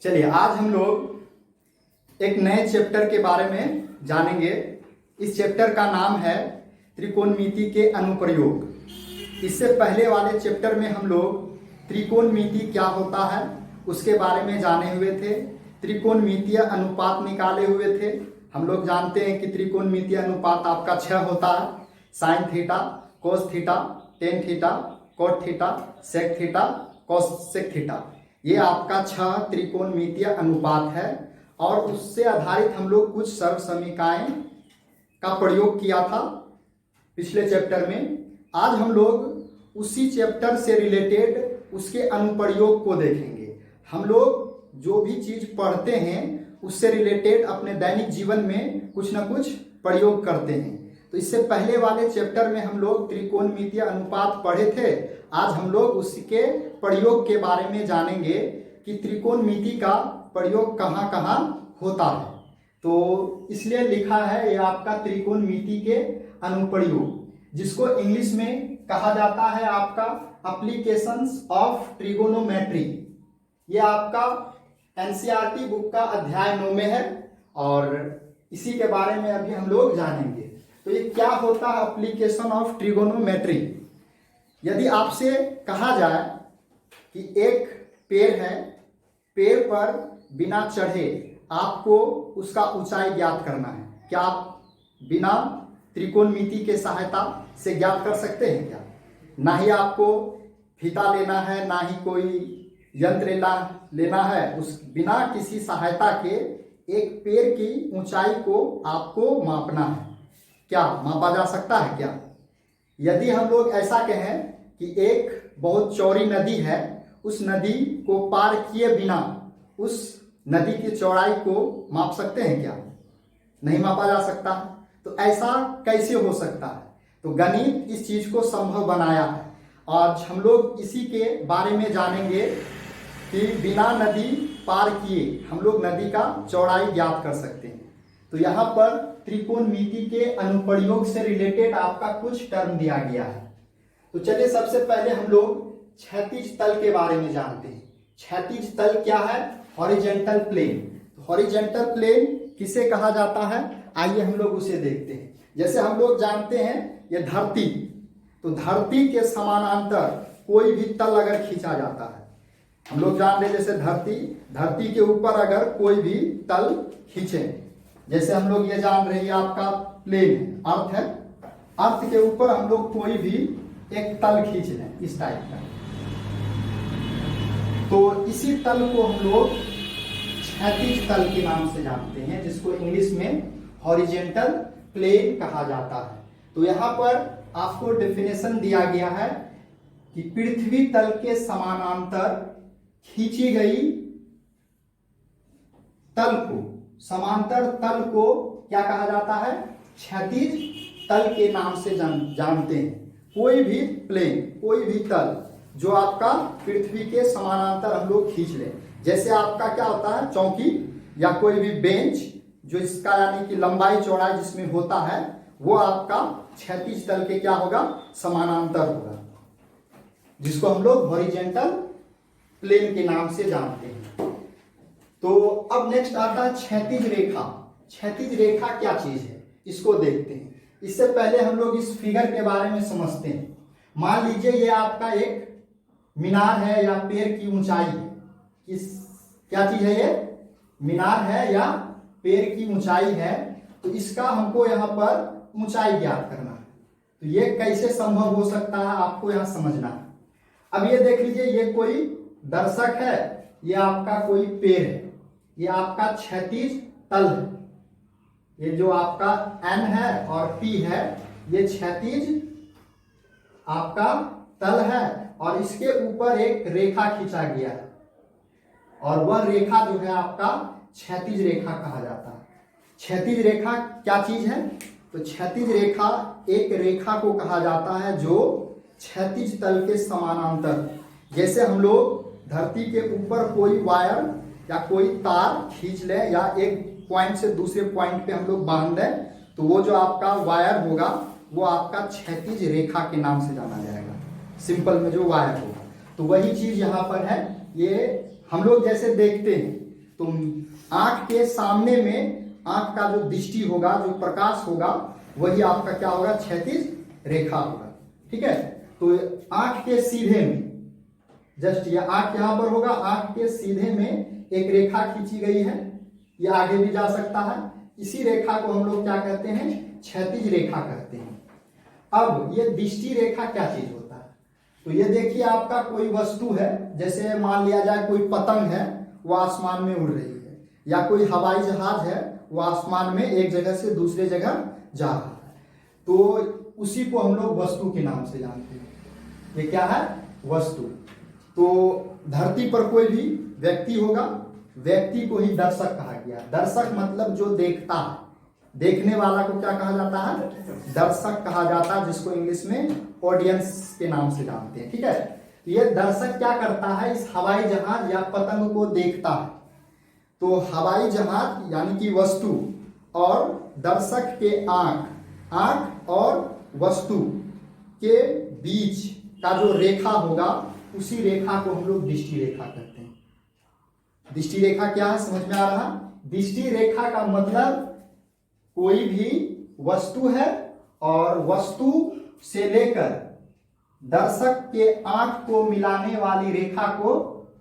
चलिए आज हम लोग एक नए चैप्टर के बारे में जानेंगे। इस चैप्टर का नाम है त्रिकोणमिति के अनुप्रयोग। इससे पहले वाले चैप्टर में हम लोग त्रिकोणमिति क्या होता है उसके बारे में जाने हुए थे, त्रिकोणमितीय अनुपात निकाले हुए थे। हम लोग जानते हैं कि त्रिकोणमितीय अनुपात आपका 6 होता है, sine theta, cos theta, tan theta, cot theta, sec theta, cosec theta. ये आपका 6 त्रिकोणमितीय अनुपात है और उससे आधारित हम लोग कुछ सर्व समीकरण का प्रयोग किया था पिछले चैप्टर में। आज हम लोग उसी चैप्टर से रिलेटेड उसके अनुप्रयोग को देखेंगे। हम लोग जो भी चीज पढ़ते हैं उससे रिलेटेड अपने दैनिक जीवन में कुछ ना कुछ प्रयोग करते हैं। तो इससे पहले वाले चैप्टर में हम लोग त्रिकोणमितीय अनुपात पढ़े थे। आज हम लोग उसके प्रयोग के बारे में जानेंगे कि त्रिकोणमिति का प्रयोग कहाँ कहाँ होता है। तो इसलिए लिखा है ये आपका त्रिकोणमिति के अनुप्रयोग, जिसको इंग्लिश में कहा जाता है आपका एप्लीकेशंस ऑफ ट्रिगोनोमेट्री। ये आपका एनसीईआरटी बुक का अध्याय 9 में है और इसी के बारे में अभी हम लोग जानेंगे। तो ये क्या होता है एप्लीकेशन ऑफ ट्रिगोनोमेट्री। यदि आपसे कहा जाए कि एक पेड़ है, पेड़ पर बिना चढ़े आपको उसका ऊंचाई ज्ञात करना है, क्या आप बिना त्रिकोणमिति के सहायता से ज्ञात कर सकते हैं क्या? ना ही आपको फीता लेना है, ना ही कोई यंत्र लेना है। उस बिना किसी सहायता के एक पेड़ की ऊंचाई को आपको मापना है। क्या मापा जा सकता है क्या? यदि हम लोग ऐसा कहें कि एक बहुत चौड़ी नदी है, उस नदी को पार किए बिना उस नदी की चौड़ाई को माप सकते हैं क्या? नहीं मापा जा सकता। तो ऐसा कैसे हो सकता है? तो गणित इस चीज को संभव बनाया है। आज हम लोग इसी के बारे में जानेंगे कि बिना नदी पार किए हम लोग नदी का चौड़ाई ज्ञात कर सकते हैं। तो यहाँ पर त्रिकोणमिति के अनुप्रयोग से रिलेटेड आपका कुछ टर्म दिया गया है। तो चलिए सबसे पहले हम लोग क्षैतिज तल के बारे में जानते हैं। क्षैतिज तल क्या है? Horizontal plane. तो हॉरिजॉन्टल प्लेन किसे कहा जाता है? आइए हम लोग उसे देखते हैं। जैसे हम लोग जानते हैं ये धरती, तो धरती के समानांतर कोई भी तल अगर खींचा जाता है, हम लोग जान रहे जैसे धरती के ऊपर अगर कोई भी तल खींचे, जैसे हम लोग ये जान रहे हैं आपका प्लेन अर्थ है, अर्थ के ऊपर हम लोग कोई भी एक तल खींच लें इस टाइप का, तो इसी तल को हम लोग क्षैतिज तल के नाम से जानते हैं, जिसको इंग्लिश में हॉरिजॉन्टल प्लेन कहा जाता है। तो यहाँ पर आपको डेफिनेशन दिया गया है कि पृथ्वी तल के समानांतर खींची गई तल को, समांतर तल को क्या कहा जाता है? क्षैतिज तल के नाम से जानते हैं। कोई भी प्लेन, कोई भी तल जो आपका पृथ्वी के समानांतर हम लोग खींच लें, जैसे आपका क्या होता है चौकी या कोई भी बेंच, जो इसका यानी कि लंबाई चौड़ाई जिसमें होता है वो आपका क्षैतिज तल के क्या होगा? समानांतर होगा, जिसको हम लोग हॉरिजॉन्टल प्लेन के नाम से जानते हैं। तो अब नेक्स्ट आता है क्षैतिज रेखा। क्षैतिज रेखा क्या चीज है इसको देखते हैं। इससे पहले हम लोग इस फिगर के बारे में समझते हैं। मान लीजिए ये आपका एक मीनार है या पेड़ की ऊंचाई है। इस क्या चीज है ये? मीनार है या पेड़ की ऊंचाई है। तो इसका हमको यहाँ पर ऊंचाई ज्ञात करना है। तो ये कैसे संभव हो सकता है आपको यहाँ समझना है। अब ये देख लीजिए ये कोई दर्शक है, ये आपका कोई पेड़ है, ये आपका क्षैतिज तल है। ये जो आपका N है और P है ये क्षैतिज आपका तल है और इसके ऊपर एक रेखा खींचा गया है और वह रेखा जो है आपका क्षैतिज रेखा कहा जाता है। क्षैतिज रेखा क्या चीज है? तो क्षैतिज रेखा एक रेखा को कहा जाता है जो क्षैतिज तल के समानांतर, जैसे हम लोग धरती के ऊपर कोई वायर या कोई तार खींच ले या एक पॉइंट से दूसरे पॉइंट पे हम लोग बांध दें, तो वो जो आपका वायर होगा वो आपका क्षैतिज रेखा के नाम से जाना जाएगा। सिंपल में जो वायर होगा, तो वही चीज यहाँ पर है ये हम लोग जैसे देखते हैं तो आंख के सामने में आंख का जो दृष्टि होगा, जो प्रकाश होगा, वही आपका क्या होगा, क्षैतिज रेखा होगा। ठीक है, तो आंख के सीधे में जस्ट ये आंख यहां पर होगा, आंख के सीधे में एक रेखा खींची गई है, ये आगे भी जा सकता है। इसी रेखा को हम लोग क्या कहते हैं, क्षैतिज रेखा कहते हैं। अब ये दृष्टि रेखा क्या चीज होता है, तो ये देखिए आपका कोई वस्तु है, जैसे मान लिया जाए कोई पतंग है, वो आसमान में उड़ रही है, या कोई हवाई जहाज है, वो आसमान में एक जगह से दूसरे जगह जा रहा है, तो उसी को हम लोग वस्तु के नाम से जानते हैं। ये क्या है, वस्तु। तो धरती पर कोई भी व्यक्ति होगा, व्यक्ति को ही दर्शक कहा गया। दर्शक मतलब जो देखता है, देखने वाला को क्या कहा जाता है, दर्शक कहा जाता है, जिसको इंग्लिश में ऑडियंस के नाम से जानते हैं। ठीक है, ये दर्शक क्या करता है, इस हवाई जहाज या पतंग को देखता है। तो हवाई जहाज यानी कि वस्तु और दर्शक के आंख और वस्तु के बीच का जो रेखा होगा, उसी रेखा को हम लोग दृष्टि रेखा कहते हैं। दृष्टि रेखा क्या है, समझ में आ रहा। दृष्टि रेखा का मतलब कोई भी वस्तु है और वस्तु से लेकर दर्शक के आंख को मिलाने वाली रेखा को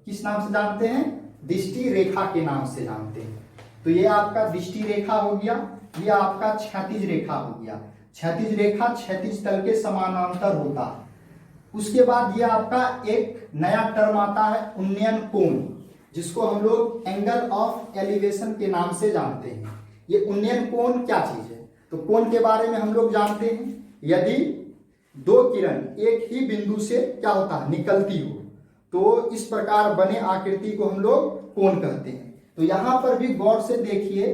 किस नाम से जानते हैं, दृष्टि रेखा के नाम से जानते हैं। तो ये आपका दृष्टि रेखा हो गया, ये आपका क्षैतिज रेखा हो गया। क्षैतिज रेखा क्षैतिज तल के समानांतर होता है। उसके बाद ये आपका एक नया टर्म आता है, उन्नयन कोण, जिसको हम लोग एंगल ऑफ एलिवेशन के नाम से जानते हैं। ये उन्नयन कोण क्या चीज है, तो कोण के बारे में हम लोग जानते हैं, यदि दो किरण एक ही बिंदु से क्या होता है, निकलती हो, तो इस प्रकार बने आकृति को हम लोग कोण कहते हैं। तो यहां पर भी गौर से देखिए,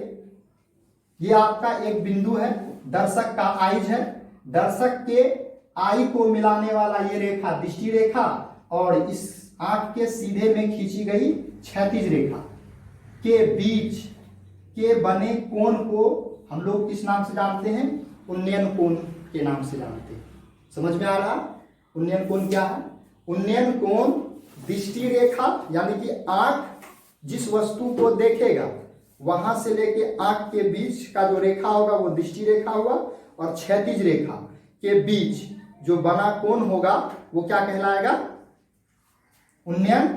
ये आपका एक बिंदु है, दर्शक का आइज है, दर्शक के आई को मिलाने वाला ये रेखा दृष्टि रेखा, और इस आंख के सीधे में खींची गई क्षैतिज रेखा के बीच के बने कोण को हम लोग किस नाम से जानते हैं, उन्नयन कोण के नाम से जानते हैं। समझ में आ रहा, उन्नयन कोण क्या है। उन्नयन कोण दृष्टि रेखा यानी कि आंख जिस वस्तु को देखेगा वहां से लेके आंख के बीच का जो रेखा होगा वो दृष्टि रेखा हुआ, और क्षैतिज रेखा के बीच जो बना कोण होगा वो क्या कहलाएगा, उन्नयन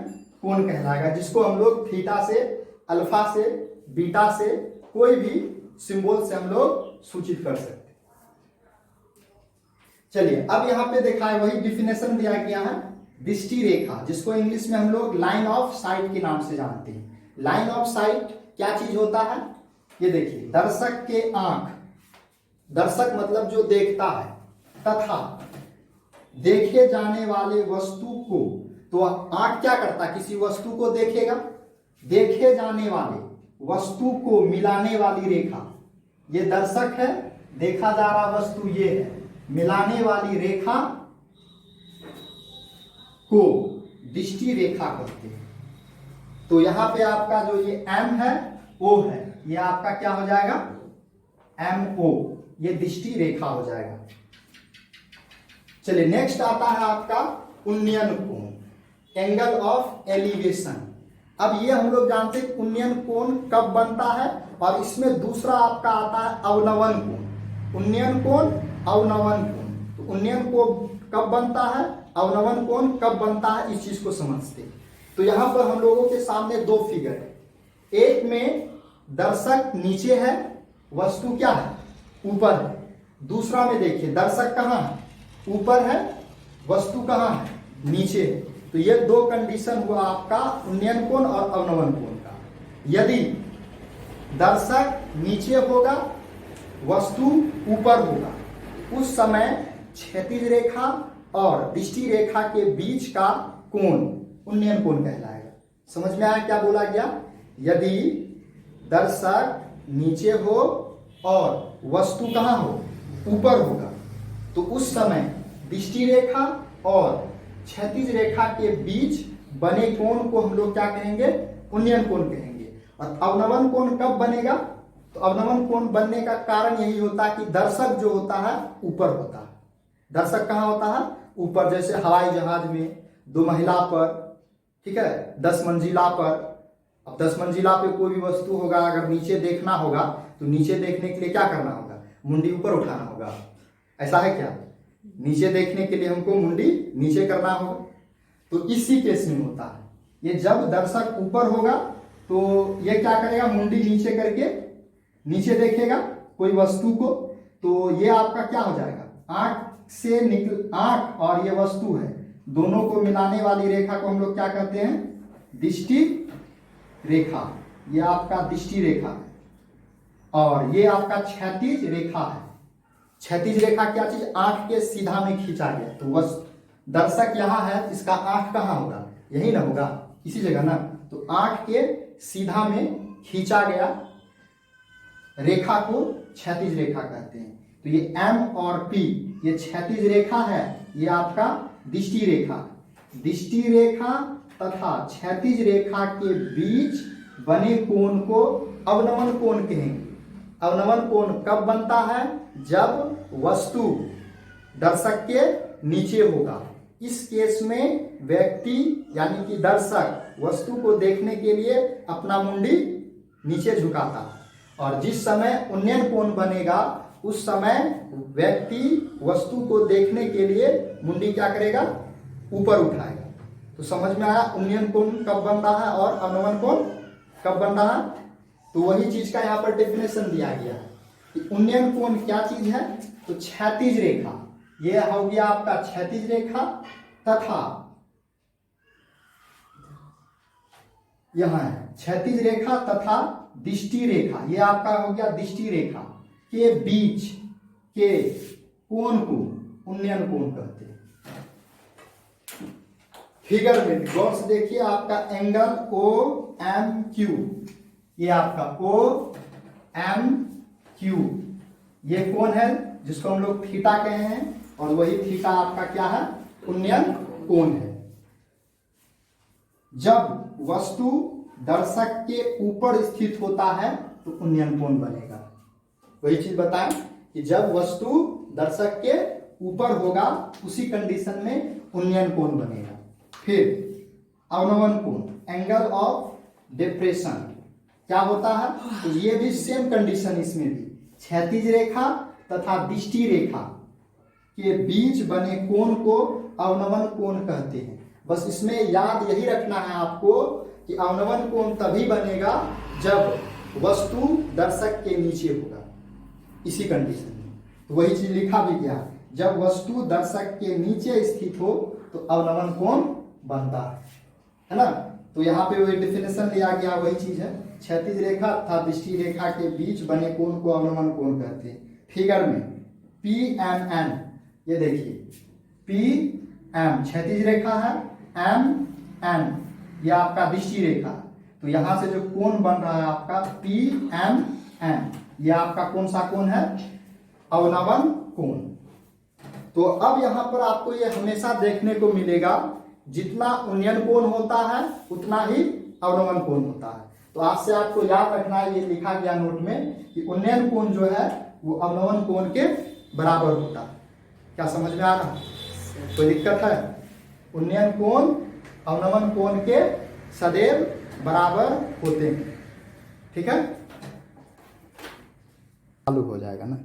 कोण कहलाएगा, जिसको हम लोग थीटा से, अल्फा से, बीटा से, कोई भी सिंबल से हम लोग सूचित कर सकते हैं। चलिए अब यहां पे देखा है, वही डिफिनेशन दिया गया है, दृष्टि रेखा, जिसको इंग्लिश में हम लोग लाइन ऑफ साइट के नाम से जानते हैं। लाइन ऑफ साइट क्या चीज होता है, ये देखिए, दर्शक के आंख, दर्शक मतलब जो देखता है, तथा देखे जाने वाले वस्तु को, तो आंख क्या करता है, किसी वस्तु को देखेगा, देखे जाने वाले वस्तु को मिलाने वाली रेखा, ये दर्शक है, देखा जा रहा वस्तु ये है, मिलाने वाली रेखा को दृष्टि रेखा कहते हैं। तो यहां पे आपका जो ये एम है, ओ है, ये आपका क्या हो जाएगा, एम ओ, ये दृष्टि रेखा हो जाएगा। चलिए नेक्स्ट आता है आपका उन्नयन कोण, एंगल ऑफ एलिवेशन। अब ये हम लोग जानते हैं उन्नयन कोण कब बनता है, और इसमें दूसरा आपका आता है अवनवन कोण। उन्नयन कोण, अवनवन कोण। तो उन्नयन कोण कब बनता है, अवनवन कोण कब बनता है, इस चीज को समझते हैं। तो यहां पर हम लोगों के सामने दो फिगर है, एक में दर्शक नीचे है, वस्तु क्या है, ऊपर है। दूसरा में देखिए दर्शक कहां है, ऊपर है, वस्तु कहां है, नीचे है। तो ये दो कंडीशन हुआ आपका उन्नयन कोण और अवनवन कोण का। यदि दर्शक नीचे होगा, वस्तु ऊपर होगा, उस समय क्षैतिज रेखा और दृष्टि रेखा के बीच का कोण उन्नयन कोण कहलाएगा। समझ में आया क्या बोला गया, यदि दर्शक नीचे हो और वस्तु कहां हो, ऊपर होगा, तो उस समय दृष्टि रेखा और क्षैतिज रेखा के बीच बने कोण को हम लोग क्या कहेंगे, उन्नयन कोण कहेंगे। और अवनवन कोण कब बनेगा, तो अवनवन कोण बनने का कारण यही होता है कि दर्शक जो होता है ऊपर होता है। दर्शक कहां होता है, ऊपर। जैसे हवाई जहाज में दो महिला पर ठीक है, 10 मंजिला पर। अब 10 मंजिला पे कोई भी वस्तु होगा, अगर नीचे देखना होगा तो नीचे देखने के लिए क्या करना होगा, मुंडी ऊपर उठाना होगा। ऐसा है क्या, नीचे देखने के लिए हमको मुंडी नीचे करना होगा। तो इसी केस में होता है, ये जब दर्शक ऊपर होगा तो ये क्या करेगा, मुंडी नीचे करके नीचे देखेगा कोई वस्तु को, तो ये आपका क्या हो जाएगा, आंख से आंख और ये वस्तु है दोनों को मिलाने वाली रेखा को हम लोग क्या कहते हैं, दृष्टि रेखा। ये आपका दृष्टि रेखा है और ये आपका क्षैतिज रेखा है। क्षैतिज रेखा क्या चीज, आंख के सीधा में खींचा गया। तो वस्तु दर्शक यहाँ है, इसका आंख कहाँ होगा, यही ना होगा, इसी जगह ना। तो आंख के सीधा में खींचा गया रेखा को क्षैतिज रेखा कहते हैं। तो ये M और P ये क्षैतिज रेखा है, ये आपका दृष्टि रेखा। दृष्टि रेखा तथा क्षैतिज रेखा के बीच बने कोण को अवनमन कोण कहेंगे। अवनमन कोण कब बनता है, जब वस्तु दर्शक के नीचे होगा। इस केस में व्यक्ति यानी कि दर्शक वस्तु को देखने के लिए अपना मुंडी नीचे झुकाता है, और जिस समय उन्नयन कोण बनेगा उस समय व्यक्ति वस्तु को देखने के लिए मुंडी क्या करेगा, ऊपर उठाएगा। तो समझ में आया उन्नयन कोण कब बन रहा है और अवनमन कोण कब बन रहा है। तो वही चीज का यहाँ पर डेफिनेशन दिया गया है कि उन्नयन कोण क्या चीज है, तो क्षैतिज रेखा, ये हो गया आपका क्षैतिज रेखा तथा यहाँ है क्षैतिज रेखा तथा दृष्टि रेखा, ये आपका हो गया दृष्टि रेखा के बीच के कोण को उन्नयन कोण कहते हैं। फिगर में गौर से देखिए, आपका एंगल OMQ, ये आपका OMQ ये कोण है जिसको हम लोग थीटा कहे हैं, और वही थीटा आपका क्या है, उन्नयन कोण है। जब वस्तु दर्शक के ऊपर स्थित होता है तो उन्नयन कोण बनेगा। वही चीज बताएं कि जब वस्तु दर्शक के ऊपर होगा उसी कंडीशन में उन्नयन कोण बनेगा। फिर अवनमन कोण, एंगल ऑफ डिप्रेशन क्या होता है, तो ये भी सेम कंडीशन, इसमें भी क्षैतिज रेखा तथा दृष्टि रेखा के बीच बने कोण को अवनमन कोण कहते हैं। बस इसमें याद यही रखना है आपको कि अवनमन कोण तभी बनेगा जब वस्तु दर्शक के नीचे होगा, इसी कंडीशन में। तो वही चीज लिखा भी गया, जब वस्तु दर्शक के नीचे स्थित हो तो अवनमन कोण बनता है ना। तो यहाँ पे वही डेफिनेशन दिया गया, वही चीज है, क्षैतिज रेखा तथा दृष्टि रेखा के बीच बने कोण को अवनमन कोण कहते हैं। फिगर में PMN, ये देखिए PM क्षैतिज रेखा है, MN ये आपका दृष्टि रेखा। तो यहां से जो कोण बन रहा है आपका PMN, ये आपका कौन सा कोण है, अवनमन कोण। तो अब यहां पर आपको ये हमेशा देखने को मिलेगा, जितना उन्नयन कोण होता है उतना ही अवनमन कोण होता है। तो आज से आपको याद रखना है, ये लिखा गया नोट में कि उन्नयन कोण जो है वो अवनमन कोण के बराबर होता है। क्या समझ में आ रहा है, कोई दिक्कत है, उन्नयन कोण अवनमन कोण के सदैव बराबर होते हैं। ठीक है, चालू हो जाएगा ना।